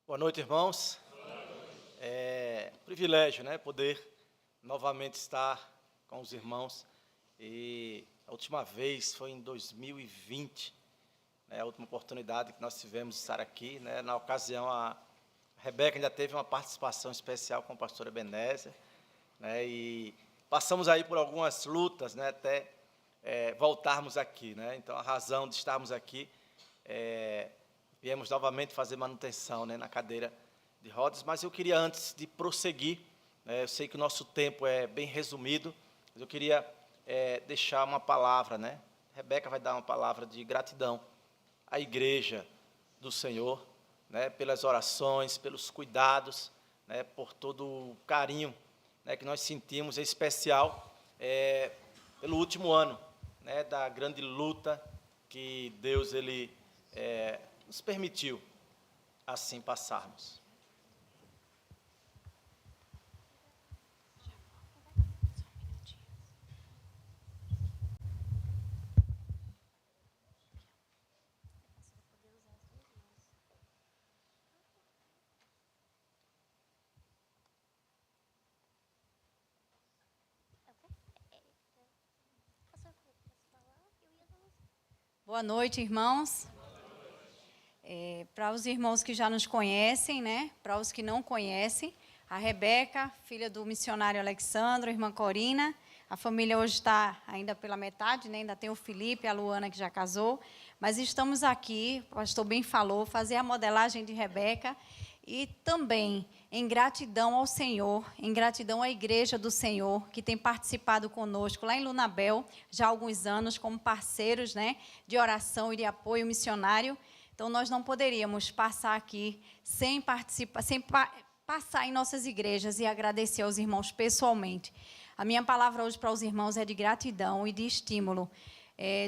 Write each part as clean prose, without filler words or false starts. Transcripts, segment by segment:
Boa noite, irmãos. É um privilégio, né, poder novamente estar com os irmãos. E a última vez foi em 2020, né, a última oportunidade que nós tivemos de estar aqui, né. Na ocasião, a Rebeca ainda teve uma participação especial com o pastor Ebenezer, né, e passamos aí por algumas lutas, né, até voltarmos aqui, né. Então, a razão de estarmos aqui viemos novamente fazer manutenção, né, na cadeira de rodas, mas eu queria, antes de prosseguir, né, eu sei que o nosso tempo é bem resumido, mas eu queria deixar uma palavra, né? Rebeca vai dar uma palavra de gratidão à igreja do Senhor, né, pelas orações, pelos cuidados, né, por todo o carinho, né, que nós sentimos, em especial pelo último ano, né, da grande luta que Deus nos permitiu assim passarmos. Boa noite, irmãos. Para os irmãos que já nos conhecem, né? Para os que não conhecem, a Rebeca, filha do missionário Alexandre, a irmã Corina, a família hoje está ainda pela metade, né? Ainda tem o Felipe e a Luana que já casou, mas estamos aqui, o pastor bem falou, fazer a modelagem de Rebeca e também em gratidão ao Senhor, em gratidão à igreja do Senhor, que tem participado conosco lá em Lunabel, já há alguns anos, como parceiros, né, de oração e de apoio missionário. Então, nós não poderíamos passar aqui sem passar em nossas igrejas e agradecer aos irmãos pessoalmente. A minha palavra hoje para os irmãos é de gratidão e de estímulo.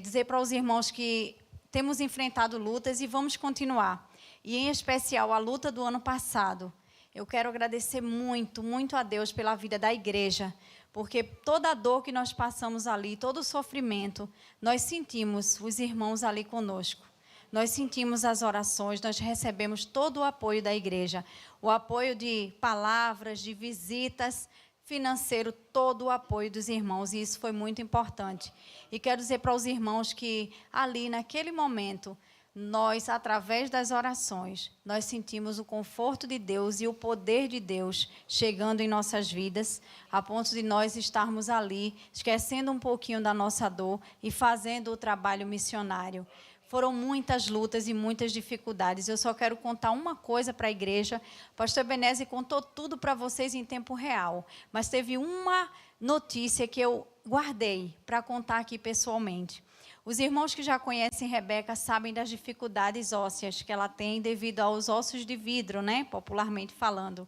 Dizer para os irmãos que temos enfrentado lutas e vamos continuar. E, em especial, a luta do ano passado. Eu quero agradecer muito, muito a Deus pela vida da igreja, porque toda a dor que nós passamos ali, todo o sofrimento, nós sentimos os irmãos ali conosco. Nós sentimos as orações, nós recebemos todo o apoio da igreja, o apoio de palavras, de visitas, financeiro, todo o apoio dos irmãos, e isso foi muito importante. E quero dizer para os irmãos que ali, naquele momento, nós, através das orações, nós sentimos o conforto de Deus e o poder de Deus chegando em nossas vidas, a ponto de nós estarmos ali, esquecendo um pouquinho da nossa dor e fazendo o trabalho missionário. Foram muitas lutas e muitas dificuldades. Eu só quero contar uma coisa para a igreja. O pastor Ebenezer contou tudo para vocês em tempo real, mas teve uma notícia que eu guardei para contar aqui pessoalmente. Os irmãos que já conhecem Rebeca sabem das dificuldades ósseas que ela tem devido aos ossos de vidro, né, popularmente falando.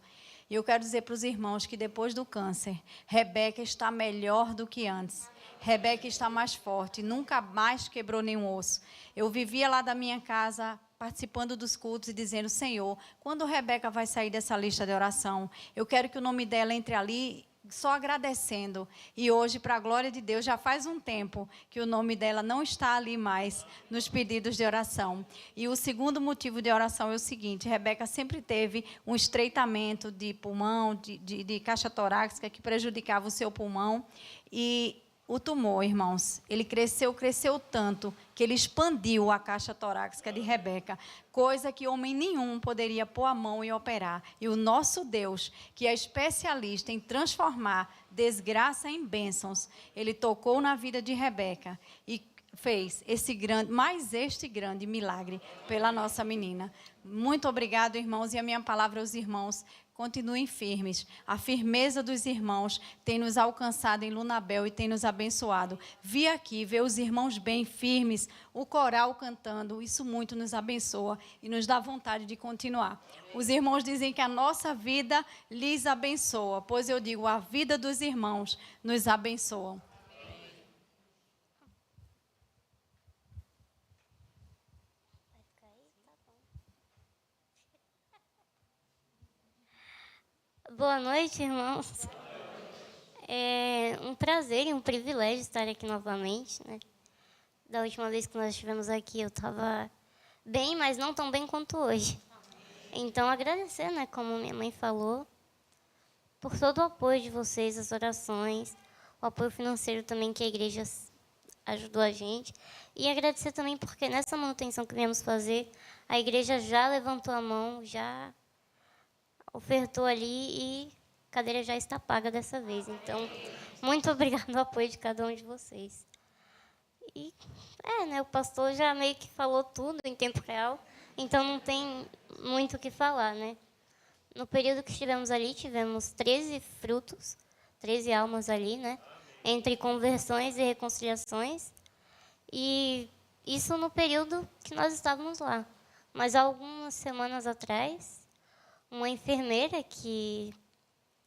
E eu quero dizer para os irmãos que depois do câncer, Rebeca está melhor do que antes. Rebeca está mais forte, nunca mais quebrou nenhum osso. Eu vivia lá da minha casa, participando dos cultos e dizendo: Senhor, quando Rebeca vai sair dessa lista de oração? Eu quero que o nome dela entre ali, só agradecendo. E hoje, para a glória de Deus, já faz um tempo que o nome dela não está ali mais nos pedidos de oração. E o segundo motivo de oração é o seguinte: Rebeca sempre teve um estreitamento de pulmão, de caixa torácica, que prejudicava o seu pulmão. E o tumor, irmãos, ele cresceu tanto que ele expandiu a caixa torácica de Rebeca, coisa que homem nenhum poderia pôr a mão e operar. E o nosso Deus, que é especialista em transformar desgraça em bênçãos, ele tocou na vida de Rebeca e fez este grande milagre pela nossa menina. Muito obrigado, irmãos, e a minha palavra aos irmãos: continuem firmes. A firmeza dos irmãos tem nos alcançado em Lunabel e tem nos abençoado. Vi aqui, ver os irmãos bem firmes, o coral cantando, isso muito nos abençoa e nos dá vontade de continuar. Os irmãos dizem que a nossa vida lhes abençoa, pois eu digo, a vida dos irmãos nos abençoa. Boa noite, irmãos. É um prazer e um privilégio estar aqui novamente, né? Da última vez que nós estivemos aqui, eu estava bem, mas não tão bem quanto hoje. Então, agradecer, né, como minha mãe falou, por todo o apoio de vocês, as orações, o apoio financeiro também que a igreja ajudou a gente. E agradecer também porque nessa manutenção que viemos fazer, a igreja já levantou a mão, já ofertou ali e a cadeira já está paga dessa vez. Então, muito obrigada ao apoio de cada um de vocês. E, né, o pastor já meio que falou tudo em tempo real, então não tem muito o que falar, né? No período que estivemos ali, tivemos 13 frutos, 13 almas ali, né? Entre conversões e reconciliações. E isso no período que nós estávamos lá. Mas algumas semanas atrás, uma enfermeira que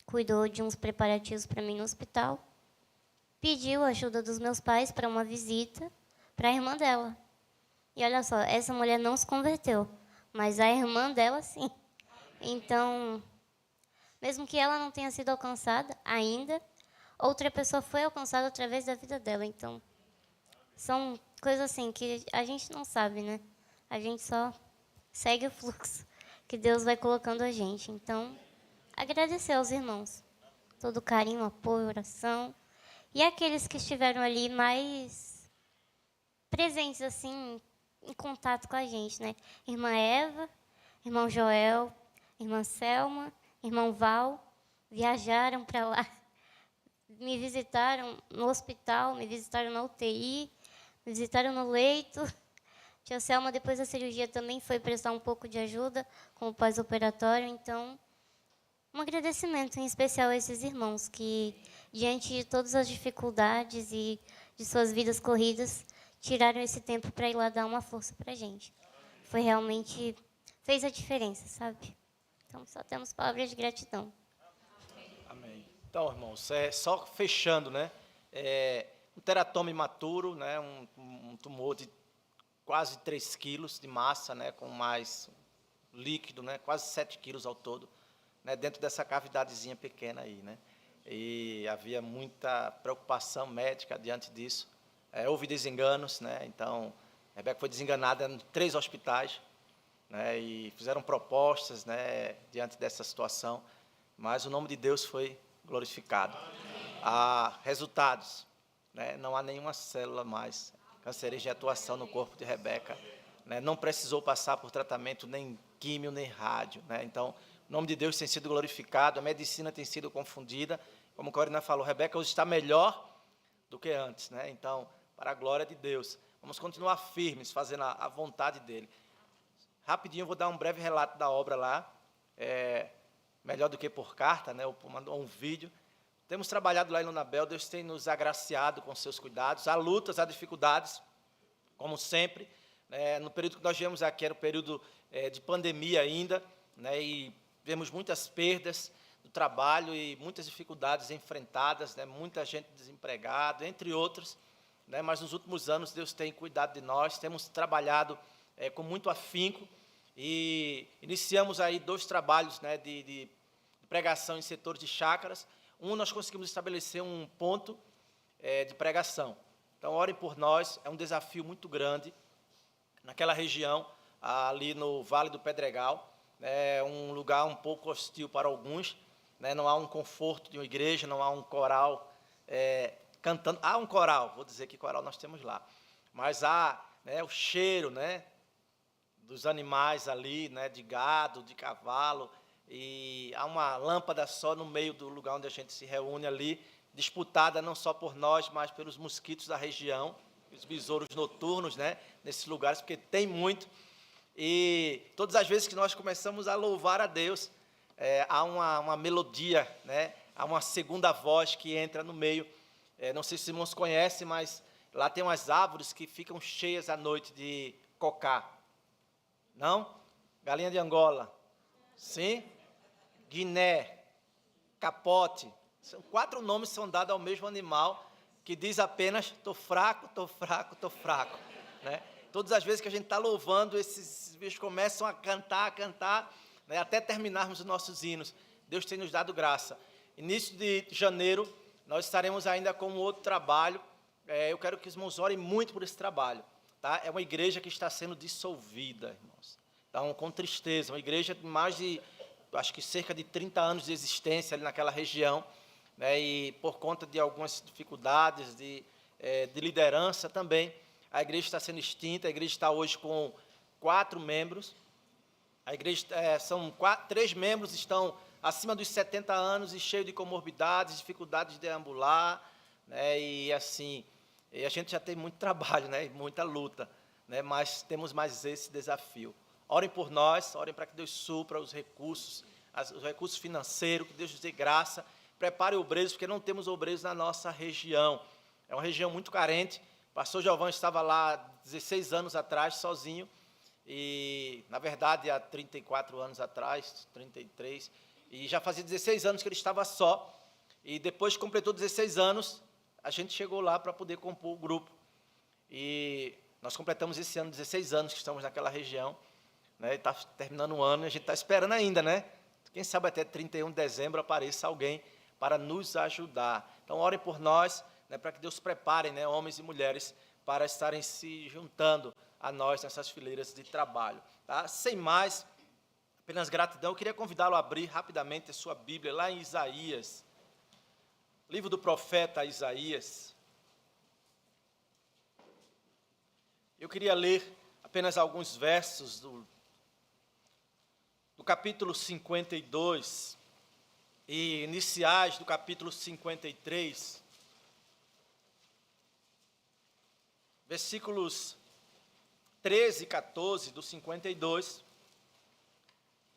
cuidou de uns preparativos para mim no hospital, pediu a ajuda dos meus pais para uma visita para a irmã dela. E olha só, essa mulher não se converteu, mas a irmã dela sim. Então, mesmo que ela não tenha sido alcançada ainda, outra pessoa foi alcançada através da vida dela. Então, são coisas assim que a gente não sabe, né? A gente só segue o fluxo que Deus vai colocando a gente. Então, agradecer aos irmãos. Todo carinho, apoio, oração. E aqueles que estiveram ali mais presentes, assim, em contato com a gente, né? Irmã Eva, irmão Joel, irmã Selma, irmão Val, viajaram para lá, me visitaram no hospital, me visitaram na UTI, me visitaram no leito. Tia Selma, depois da cirurgia, também foi prestar um pouco de ajuda com o pós-operatório. Então, um agradecimento em especial a esses irmãos que, diante de todas as dificuldades e de suas vidas corridas, tiraram esse tempo para ir lá dar uma força para a gente. Foi realmente, fez a diferença, sabe? Então, só temos palavras de gratidão. Amém. Então, irmãos, só fechando, né? Um teratoma imaturo, né? Um tumor de quase 3 quilos de massa, né? Com mais líquido, né? Quase 7 quilos ao todo, né? Dentro dessa cavidadezinha pequena aí, né? E havia muita preocupação médica diante disso. Houve desenganos, né? Então, a Rebeca foi desenganada em 3 hospitais, né? E fizeram propostas, né? Diante dessa situação, mas o nome de Deus foi glorificado. Há resultados, né? Não há nenhuma célula mais cancerígena de atuação no corpo de Rebeca, né? Não precisou passar por tratamento nem químio nem rádio, né? Então, o nome de Deus tem sido glorificado, a medicina tem sido confundida, como a Corina falou, Rebeca hoje está melhor do que antes, né? Então, para a glória de Deus, vamos continuar firmes, fazendo a vontade dEle. Rapidinho, eu vou dar um breve relato da obra lá, melhor do que por carta, né? Eu mandou um vídeo. Temos trabalhado lá em Lunabel, Deus tem nos agraciado com seus cuidados, há lutas, há dificuldades, como sempre. No período que nós viemos aqui, era o período de pandemia ainda, né? E vemos muitas perdas do trabalho e muitas dificuldades enfrentadas, né? Muita gente desempregada, entre outros, né? Mas nos últimos anos Deus tem cuidado de nós, temos trabalhado com muito afinco e iniciamos aí 2 trabalhos, né? de pregação em setores de chácaras. Nós conseguimos estabelecer um ponto de pregação. Então, orem por nós, é um desafio muito grande naquela região, ali no Vale do Pedregal. É um lugar um pouco hostil para alguns, né? Não há um conforto de uma igreja, não há um coral cantando. Há um coral, vou dizer que coral nós temos lá, mas há, né, o cheiro, né, dos animais ali, né, de gado, de cavalo, e há uma lâmpada só no meio do lugar onde a gente se reúne ali, disputada não só por nós, mas pelos mosquitos da região, os besouros noturnos, né, nesses lugares, porque tem muito. E todas as vezes que nós começamos a louvar a Deus, há uma melodia, né? Há uma segunda voz que entra no meio. Não sei se os irmãos conhecem, mas lá tem umas árvores que ficam cheias à noite de cocá. Não? Galinha de Angola. Sim? Guiné. Capote. 4 nomes são dados ao mesmo animal que diz apenas, estou fraco, estou fraco, estou fraco. Né? Todas as vezes que a gente está louvando, esses bichos começam a cantar, né, até terminarmos os nossos hinos. Deus tem nos dado graça. Início de janeiro, nós estaremos ainda com um outro trabalho. Eu quero que os irmãos orem muito por esse trabalho. Tá? É uma igreja que está sendo dissolvida, irmãos. Então, com tristeza, uma igreja de mais de, acho que cerca de 30 anos de existência ali naquela região, né, e por conta de algumas dificuldades de liderança também, a igreja está sendo extinta. A igreja está hoje com 4 membros. A igreja, são 3 membros estão acima dos 70 anos e cheios de comorbidades, dificuldades de deambular, né, e assim, a gente já tem muito trabalho, né, muita luta, né, mas temos mais esse desafio. Orem por nós, orem para que Deus supra os recursos financeiros, que Deus nos dê graça. Prepare obreiros, porque não temos obreiros na nossa região. É uma região muito carente. O pastor Giovanni estava lá 16 anos atrás, sozinho, e, na verdade, há 34 anos atrás, 33, e já fazia 16 anos que ele estava só, e depois que completou 16 anos, a gente chegou lá para poder compor o grupo. E nós completamos esse ano 16 anos que estamos naquela região, né, está terminando o ano, e a gente está esperando ainda, né? Quem sabe até 31 de dezembro apareça alguém para nos ajudar. Então, orem por nós, né, para que Deus prepare, né, homens e mulheres para estarem se juntando a nós nessas fileiras de trabalho. Tá? Sem mais, apenas gratidão. Eu queria convidá-lo a abrir rapidamente a sua Bíblia lá em Isaías, livro do profeta Isaías. Eu queria ler apenas alguns versos do capítulo 52 e iniciais do capítulo 53, versículos 13 e 14 do 52,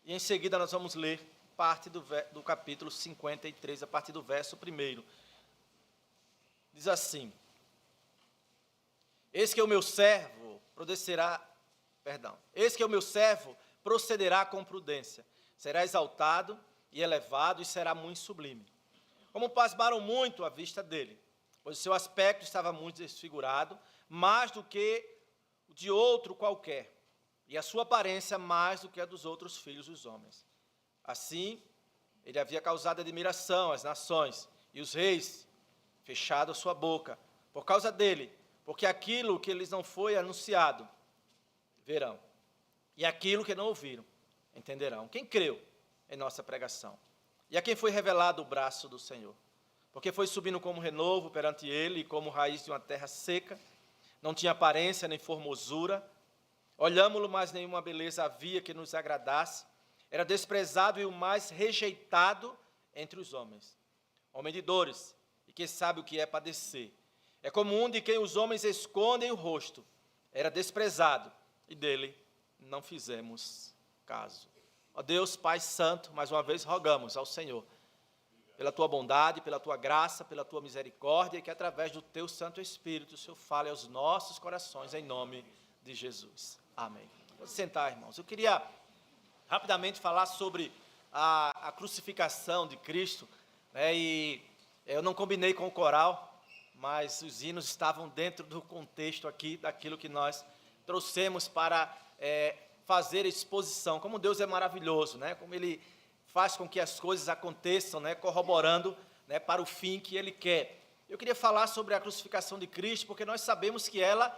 e em seguida nós vamos ler parte do capítulo 53, a partir do verso 1. Diz assim: Eis que o meu servo procederá com prudência, será exaltado e elevado, e será muito sublime. Como pasmaram muito à vista dele, pois o seu aspecto estava muito desfigurado, mais do que o de outro qualquer, e a sua aparência mais do que a dos outros filhos dos homens. Assim, ele havia causado admiração às nações, e os reis fechado a sua boca, por causa dele, porque aquilo que lhes não foi anunciado, verão, e aquilo que não ouviram, entenderão. Quem creu em nossa pregação? E a quem foi revelado o braço do Senhor? Porque foi subindo como renovo perante ele, e como raiz de uma terra seca, não tinha aparência nem formosura. Olhámo-lo, mas nenhuma beleza havia que nos agradasse. Era desprezado e o mais rejeitado entre os homens. Homem de dores, e que sabe o que é padecer. É como um de quem os homens escondem o rosto. Era desprezado, e dele não fizemos caso. Ó Deus, Pai Santo, mais uma vez rogamos ao Senhor, pela Tua bondade, pela Tua graça, pela Tua misericórdia, que através do Teu Santo Espírito, o Senhor fale aos nossos corações, em nome de Jesus. Amém. Vamos sentar, irmãos. Eu queria rapidamente falar sobre a crucificação de Cristo, né, e eu não combinei com o coral, mas os hinos estavam dentro do contexto aqui, daquilo que nós trouxemos para fazer a exposição. Como Deus é maravilhoso, né? Como Ele faz com que as coisas aconteçam, né? Corroborando, né, para o fim que Ele quer. Eu queria falar sobre a crucificação de Cristo, porque nós sabemos que ela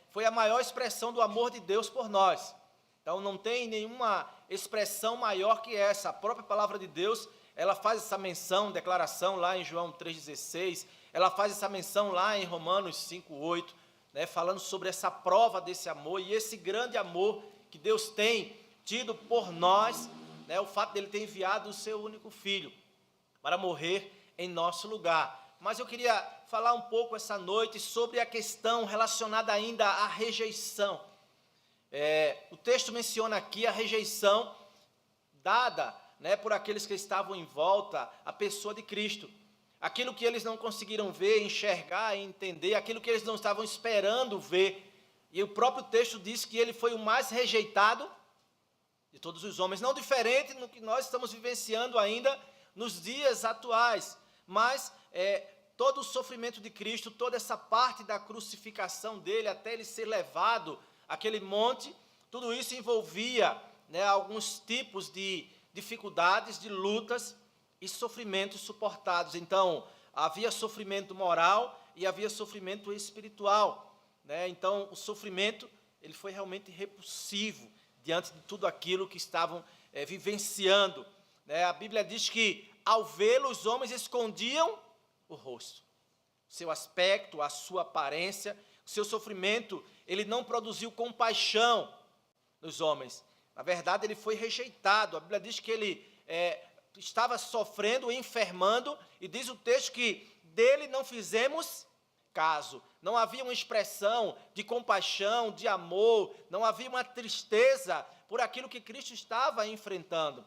foi a maior expressão do amor de Deus por nós. Então, não tem nenhuma expressão maior que essa. A própria palavra de Deus, ela faz essa menção, declaração lá em João 3,16, ela faz essa menção lá em Romanos 5,8, né, falando sobre essa prova desse amor e esse grande amor que Deus tem tido por nós, né, o fato dele ter enviado o seu único filho para morrer em nosso lugar. Mas eu queria falar um pouco essa noite sobre a questão relacionada ainda à rejeição. O texto menciona aqui a rejeição dada, né, por aqueles que estavam em volta à pessoa de Cristo. Aquilo que eles não conseguiram ver, enxergar, entender, aquilo que eles não estavam esperando ver. E o próprio texto diz que ele foi o mais rejeitado de todos os homens, não diferente do que nós estamos vivenciando ainda nos dias atuais, mas todo o sofrimento de Cristo, toda essa parte da crucificação dele, até ele ser levado àquele monte, tudo isso envolvia, né, alguns tipos de dificuldades, de lutas e sofrimentos suportados. Então, havia sofrimento moral e havia sofrimento espiritual, né? Então, o sofrimento, ele foi realmente repulsivo, diante de tudo aquilo que estavam vivenciando. Né? A Bíblia diz que, ao vê-lo, os homens escondiam o rosto. Seu aspecto, a sua aparência, o seu sofrimento, ele não produziu compaixão nos homens. Na verdade, ele foi rejeitado. A Bíblia diz que ele estava sofrendo, enfermando, e diz o texto que dele não fizemos caso. Não havia uma expressão de compaixão, de amor, não havia uma tristeza por aquilo que Cristo estava enfrentando.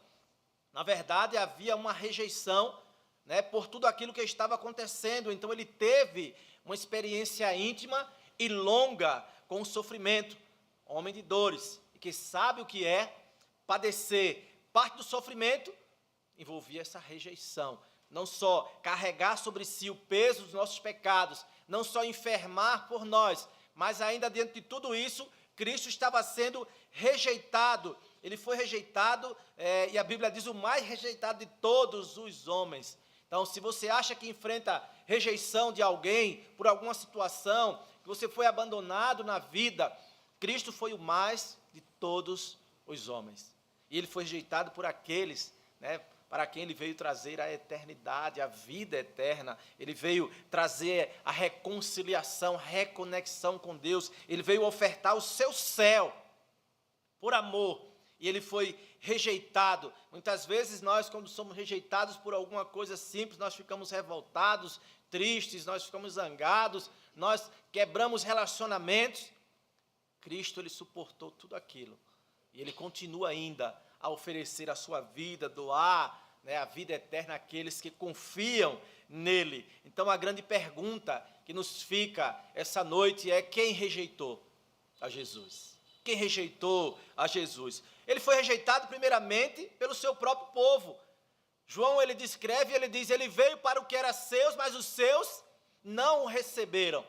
Na verdade, havia uma rejeição, né, por tudo aquilo que estava acontecendo. Então, ele teve uma experiência íntima e longa com o sofrimento. Homem de dores, e que sabe o que é padecer. Parte do sofrimento envolvia essa rejeição. Não só carregar sobre si o peso dos nossos pecados, não só enfermar por nós, mas ainda diante de tudo isso, Cristo estava sendo rejeitado. Ele foi rejeitado, e a Bíblia diz, o mais rejeitado de todos os homens. Então, se você acha que enfrenta rejeição de alguém, por alguma situação, que você foi abandonado na vida, Cristo foi o mais de todos os homens. E ele foi rejeitado por aqueles, né, para quem ele veio trazer a eternidade, a vida eterna. Ele veio trazer a reconciliação, reconexão com Deus. Ele veio ofertar o seu céu por amor. E ele foi rejeitado. Muitas vezes nós, quando somos rejeitados por alguma coisa simples, nós ficamos revoltados, tristes, nós ficamos zangados, nós quebramos relacionamentos. Cristo, ele suportou tudo aquilo. E ele continua ainda a oferecer a sua vida, doar, né, a vida eterna àqueles que confiam nele. Então, a grande pergunta que nos fica essa noite é: quem rejeitou a Jesus? Quem rejeitou a Jesus? Ele foi rejeitado primeiramente pelo seu próprio povo. João, ele descreve, ele diz, ele veio para o que era seus, mas os seus não o receberam.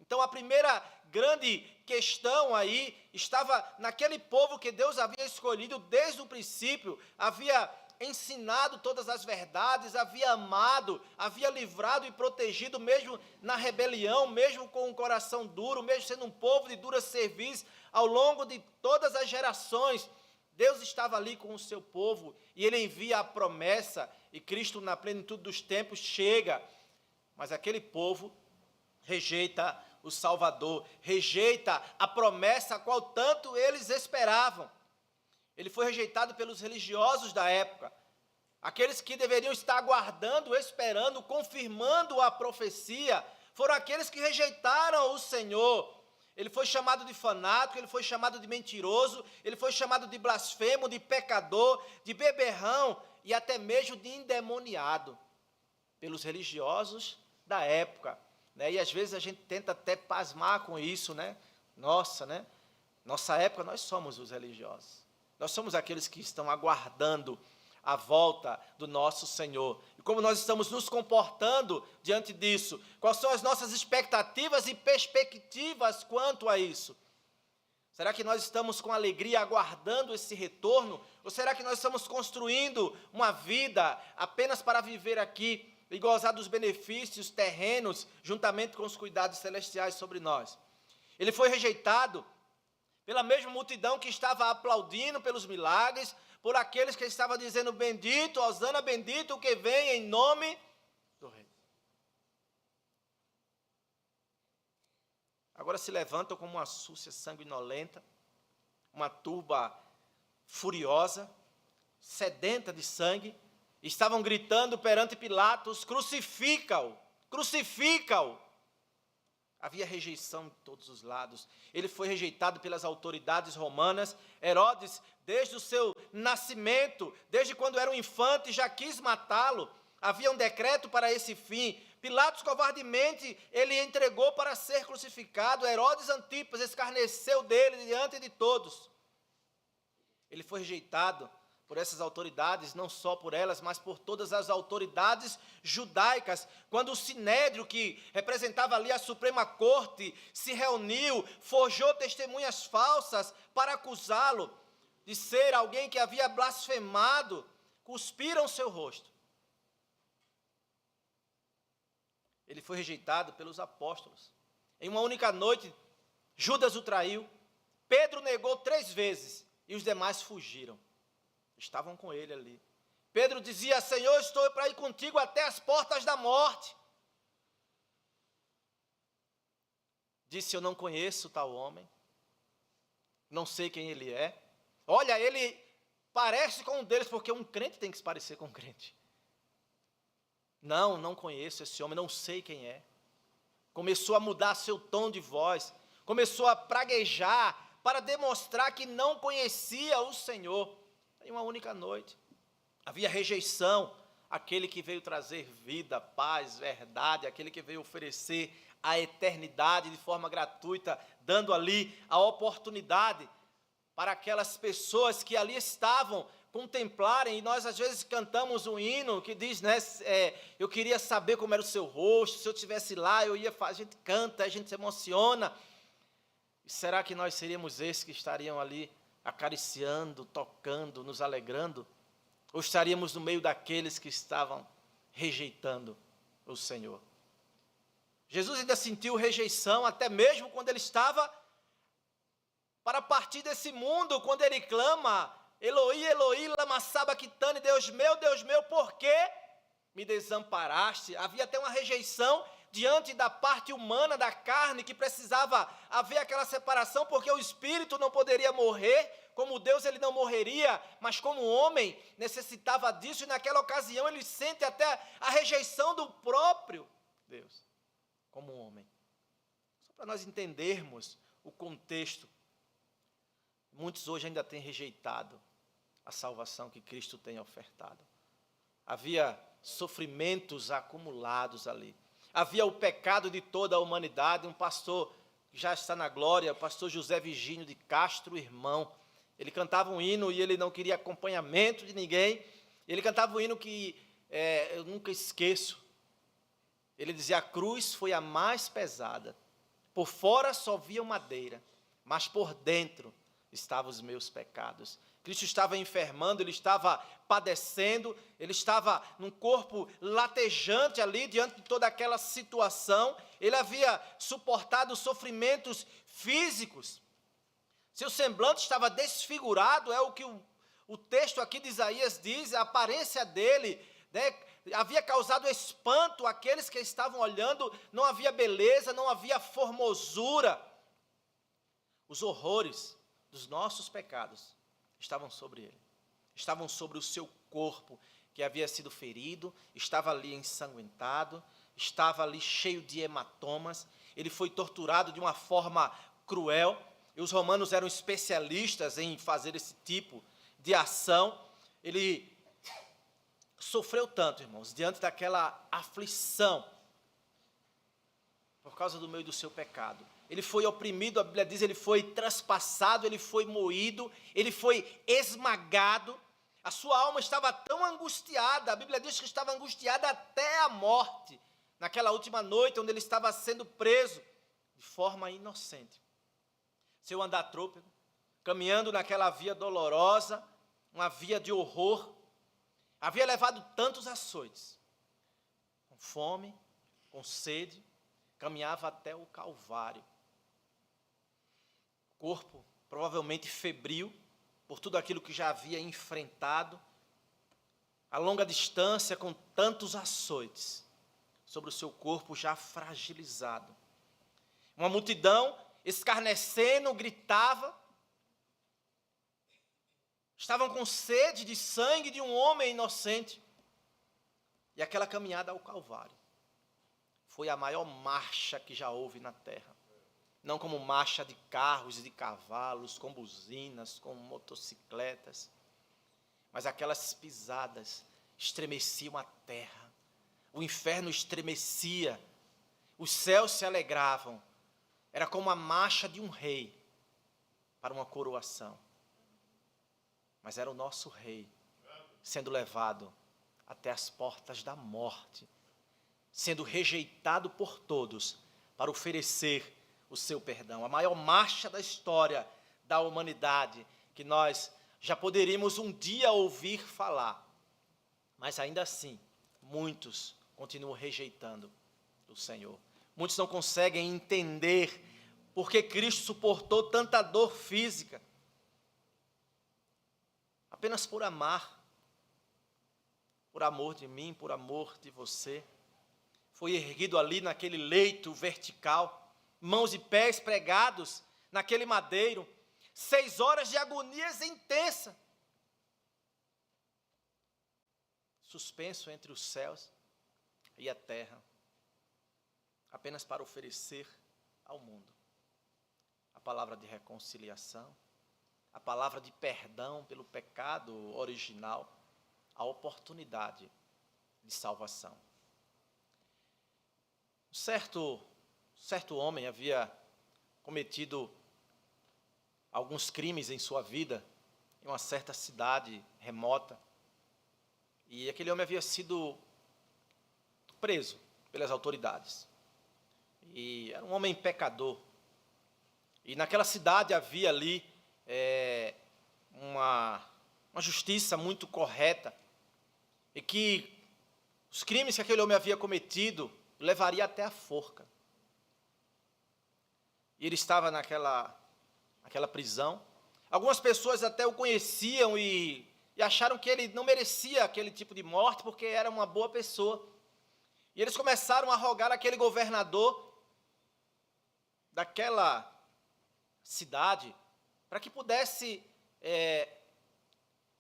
Então, a primeira grande questão aí estava naquele povo que Deus havia escolhido desde o princípio, havia ensinado todas as verdades, havia amado, havia livrado e protegido, mesmo na rebelião, mesmo com um coração duro, mesmo sendo um povo de dura serviço, ao longo de todas as gerações, Deus estava ali com o seu povo, e ele envia a promessa, e Cristo, na plenitude dos tempos, chega, mas aquele povo rejeita o Salvador, rejeita a promessa a qual tanto eles esperavam. Ele foi rejeitado pelos religiosos da época, aqueles que deveriam estar aguardando, esperando, confirmando a profecia, foram aqueles que rejeitaram o Senhor. Ele foi chamado de fanático, ele foi chamado de mentiroso, ele foi chamado de blasfemo, de pecador, de beberrão e até mesmo de endemoniado pelos religiosos da época. Né? E às vezes a gente tenta até pasmar com isso, né? Nossa época nós somos os religiosos. Nós somos aqueles que estão aguardando a volta do nosso Senhor. E como nós estamos nos comportando diante disso? Quais são as nossas expectativas e perspectivas quanto a isso? Será que nós estamos com alegria aguardando esse retorno? Ou será que nós estamos construindo uma vida apenas para viver aqui e gozar dos benefícios terrenos, juntamente com os cuidados celestiais sobre nós? Ele foi rejeitado pela mesma multidão que estava aplaudindo pelos milagres, por aqueles que estavam dizendo bendito, hosana bendito, o que vem em nome do Rei. Agora se levantam como uma súcia sanguinolenta, uma turba furiosa, sedenta de sangue, estavam gritando perante Pilatos: crucifica-o, crucifica-o. Havia rejeição de todos os lados. Ele foi rejeitado pelas autoridades romanas. Herodes, desde o seu nascimento, desde quando era um infante, já quis matá-lo. Havia um decreto para esse fim. Pilatos, covardemente, ele entregou para ser crucificado. Herodes Antipas escarneceu dele diante de todos. Ele foi rejeitado por essas autoridades, não só por elas, mas por todas as autoridades judaicas. Quando o Sinédrio, que representava ali a Suprema Corte, se reuniu, forjou testemunhas falsas para acusá-lo de ser alguém que havia blasfemado, cuspiram seu rosto. Ele foi rejeitado pelos apóstolos. Em uma única noite, Judas o traiu, Pedro negou 3 vezes, e os demais fugiram. Estavam com ele ali. Pedro dizia: Senhor, estou para ir contigo até as portas da morte. Disse: eu não conheço tal homem, não sei quem ele é. Olha, ele parece com um deles, porque um crente tem que se parecer com um crente. Não conheço esse homem, não sei quem é. Começou a mudar seu tom de voz, começou a praguejar para demonstrar que não conhecia o Senhor. Em uma única noite, havia rejeição àquele que veio trazer vida, paz, verdade, aquele que veio oferecer a eternidade de forma gratuita, dando ali a oportunidade para aquelas pessoas que ali estavam contemplarem. E nós às vezes cantamos um hino que diz, né, eu queria saber como era o seu rosto, se eu estivesse lá eu ia fazer. A gente canta, a gente se emociona. E será que nós seríamos esses que estariam ali acariciando, tocando, nos alegrando? Ou estaríamos no meio daqueles que estavam rejeitando o Senhor? Jesus ainda sentiu rejeição, até mesmo quando ele estava para partir desse mundo, quando ele clama: Eloi, Eloi, lama sabachthani, Deus meu, por que me desamparaste? Havia até uma rejeição diante da parte humana, da carne, que precisava haver aquela separação, porque o espírito não poderia morrer. Como Deus ele não morreria, mas como homem necessitava disso, e naquela ocasião ele sente até a rejeição do próprio Deus, como homem. Só para nós entendermos o contexto, muitos hoje ainda têm rejeitado a salvação que Cristo tem ofertado. Havia sofrimentos acumulados ali, havia o pecado de toda a humanidade. Um pastor que já está na glória, o pastor José Virgínio de Castro, irmão, ele cantava um hino e ele não queria acompanhamento de ninguém. Ele cantava um hino que eu nunca esqueço. Ele dizia: a cruz foi a mais pesada, por fora só via madeira, mas por dentro estavam os meus pecados. Cristo estava enfermando, ele estava padecendo, ele estava num corpo latejante ali, diante de toda aquela situação. Ele havia suportado sofrimentos físicos. Seu semblante estava desfigurado, é o que o texto aqui de Isaías diz. A aparência dele, né, havia causado espanto àqueles que estavam olhando. Não havia beleza, não havia formosura. Os horrores dos nossos pecados estavam sobre ele, estavam sobre o seu corpo, que havia sido ferido, estava ali ensanguentado, estava ali cheio de hematomas. Ele foi torturado de uma forma cruel, e os romanos eram especialistas em fazer esse tipo de ação. Ele sofreu tanto, irmãos, diante daquela aflição, por causa do meio do seu pecado. Ele foi oprimido, a Bíblia diz, ele foi traspassado, ele foi moído, ele foi esmagado. A sua alma estava tão angustiada, a Bíblia diz que estava angustiada até a morte, naquela última noite, onde ele estava sendo preso, de forma inocente. Seu andar trôpego, caminhando naquela via dolorosa, uma via de horror, havia levado tantos açoites, com fome, com sede, caminhava até o Calvário. Corpo provavelmente febril, por tudo aquilo que já havia enfrentado, a longa distância, com tantos açoites, sobre o seu corpo já fragilizado. Uma multidão escarnecendo, gritava. Estavam com sede de sangue de um homem inocente. E aquela caminhada ao Calvário foi a maior marcha que já houve na terra. Não como marcha de carros e de cavalos, com buzinas, com motocicletas, mas aquelas pisadas estremeciam a terra. O inferno estremecia, os céus se alegravam. Era como a marcha de um rei para uma coroação. Mas era o nosso rei sendo levado até as portas da morte, sendo rejeitado por todos para oferecer o seu perdão. A maior marcha da história da humanidade, que nós já poderíamos um dia ouvir falar. Mas ainda assim, muitos continuam rejeitando o Senhor. Muitos não conseguem entender por que Cristo suportou tanta dor física. apenas por amar, por amor de mim, por amor de você. Foi erguido ali naquele leito vertical, mãos e pés pregados naquele madeiro, 6 horas de agonias intensa, suspenso entre os céus e a terra, apenas para oferecer ao mundo a palavra de reconciliação, a palavra de perdão pelo pecado original, a oportunidade de salvação. Certo homem havia cometido alguns crimes em sua vida, em uma certa cidade remota, e aquele homem havia sido preso pelas autoridades, e era um homem pecador, e naquela cidade havia ali uma justiça muito correta, e que os crimes que aquele homem havia cometido levaria até a forca. E ele estava naquela prisão. Algumas pessoas até o conheciam e acharam que ele não merecia aquele tipo de morte, porque era uma boa pessoa. E eles começaram a rogar àquele governador daquela cidade para que pudesse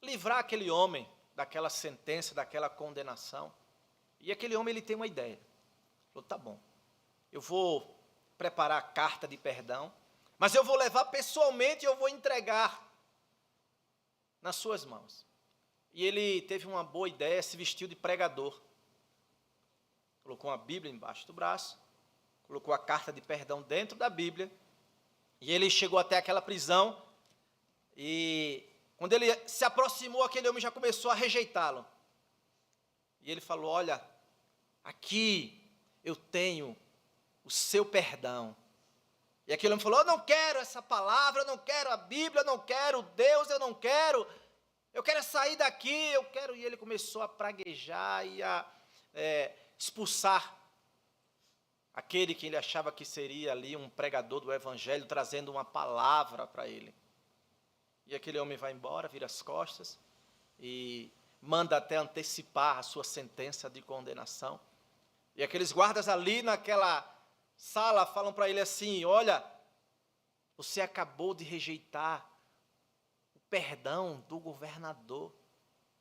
livrar aquele homem daquela sentença, daquela condenação. E aquele homem, ele tem uma ideia. Ele falou, tá bom, eu vou preparar a carta de perdão, mas eu vou levar pessoalmente e eu vou entregar nas suas mãos. E ele teve uma boa ideia, se vestiu de pregador. Colocou uma Bíblia embaixo do braço, colocou a carta de perdão dentro da Bíblia, e ele chegou até aquela prisão, e quando ele se aproximou, aquele homem já começou a rejeitá-lo. E ele falou, olha, aqui eu tenho o seu perdão. E aquele homem falou, eu não quero essa palavra, eu não quero a Bíblia, eu não quero Deus, eu quero sair daqui, eu quero. E ele começou a praguejar e a expulsar aquele que ele achava que seria ali um pregador do evangelho, trazendo uma palavra para ele. E aquele homem vai embora, vira as costas e manda até antecipar a sua sentença de condenação. E aqueles guardas ali naquela sala falam para ele assim, olha, você acabou de rejeitar o perdão do governador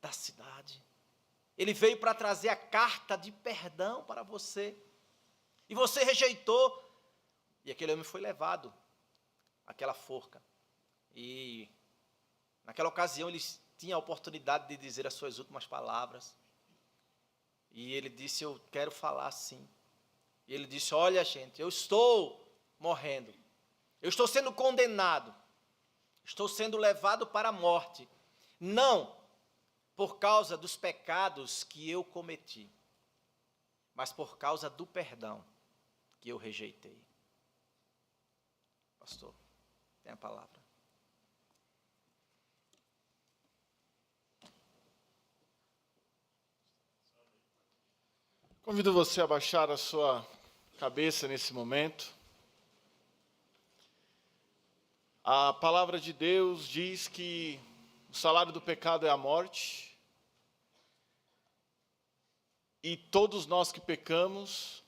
da cidade. Ele veio para trazer a carta de perdão para você. E você rejeitou. E aquele homem foi levado àquela forca. E naquela ocasião ele tinha a oportunidade de dizer as suas últimas palavras. E ele disse, eu quero falar sim. E ele disse, olha gente, eu estou morrendo. Eu estou sendo condenado. Estou sendo levado para a morte. Não por causa dos pecados que eu cometi, mas por causa do perdão que eu rejeitei. Pastor, tem a palavra. Convido você a baixar a sua cabeça nesse momento. A palavra de Deus diz que o salário do pecado é a morte. E todos nós que pecamos,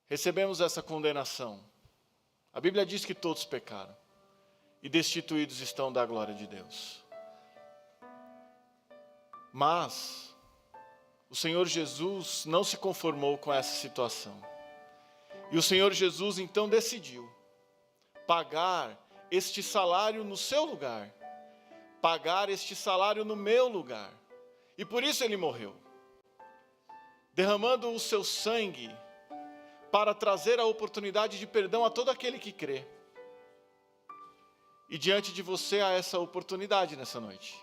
recebemos essa condenação. A Bíblia diz que todos pecaram e destituídos estão da glória de Deus. Mas o Senhor Jesus não se conformou com essa situação. E o Senhor Jesus então decidiu pagar este salário no seu lugar, pagar este salário no meu lugar. E por isso ele morreu, derramando o seu sangue para trazer a oportunidade de perdão a todo aquele que crê. E diante de você há essa oportunidade nessa noite.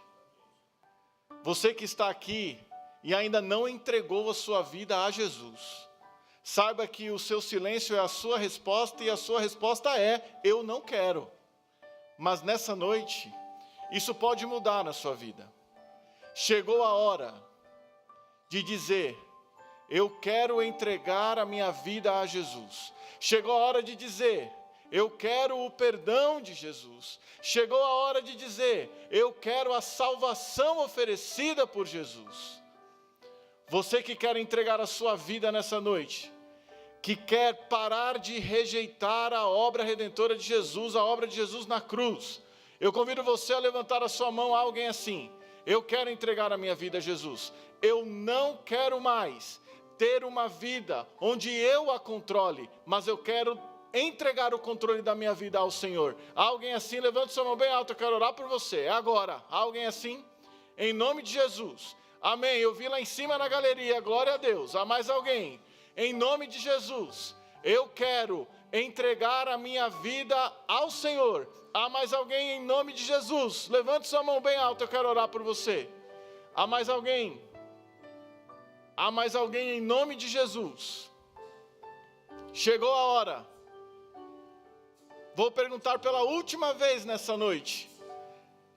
Você que está aqui e ainda não entregou a sua vida a Jesus, saiba que o seu silêncio é a sua resposta, e a sua resposta é, eu não quero. Mas nessa noite, isso pode mudar na sua vida. Chegou a hora de dizer, eu quero entregar a minha vida a Jesus. Chegou a hora de dizer, Eu quero o perdão de Jesus. Chegou a hora de dizer: eu quero a salvação oferecida por Jesus. Você que quer entregar a sua vida nessa noite, que quer parar de rejeitar a obra redentora de Jesus, a obra de Jesus na cruz, eu convido você a levantar a sua mão a alguém assim: eu quero entregar a minha vida a Jesus. Eu não quero mais ter uma vida onde eu a controle, mas eu quero entregar o controle da minha vida ao Senhor. Há alguém assim? Levante sua mão bem alta, eu quero orar por você. É agora. Há alguém assim? Em nome de Jesus. Amém. Eu vi lá em cima na galeria, glória a Deus. Há mais alguém? Em nome de Jesus, eu quero entregar a minha vida ao Senhor. Há mais alguém? Em nome de Jesus, levante sua mão bem alta, eu quero orar por você. Há mais alguém? Há mais alguém? Em nome de Jesus. Chegou a hora. Vou perguntar pela última vez nessa noite.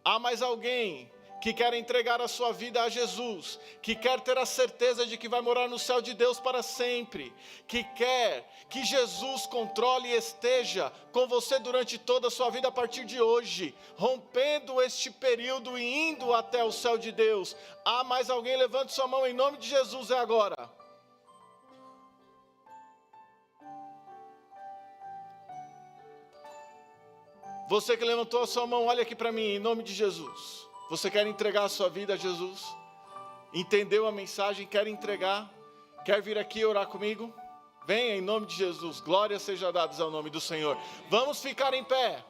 Há mais alguém que quer entregar a sua vida a Jesus, que quer ter a certeza de que vai morar no céu de Deus para sempre, que quer que Jesus controle e esteja com você durante toda a sua vida a partir de hoje, rompendo este período e indo até o céu de Deus? Há mais alguém? Levante sua mão em nome de Jesus, é agora. Você que levantou a sua mão, olha aqui para mim, em nome de Jesus. Você quer entregar a sua vida a Jesus? Entendeu a mensagem? Quer entregar? Quer vir aqui orar comigo? Venha em nome de Jesus. Glória seja dada ao nome do Senhor. Vamos ficar em pé.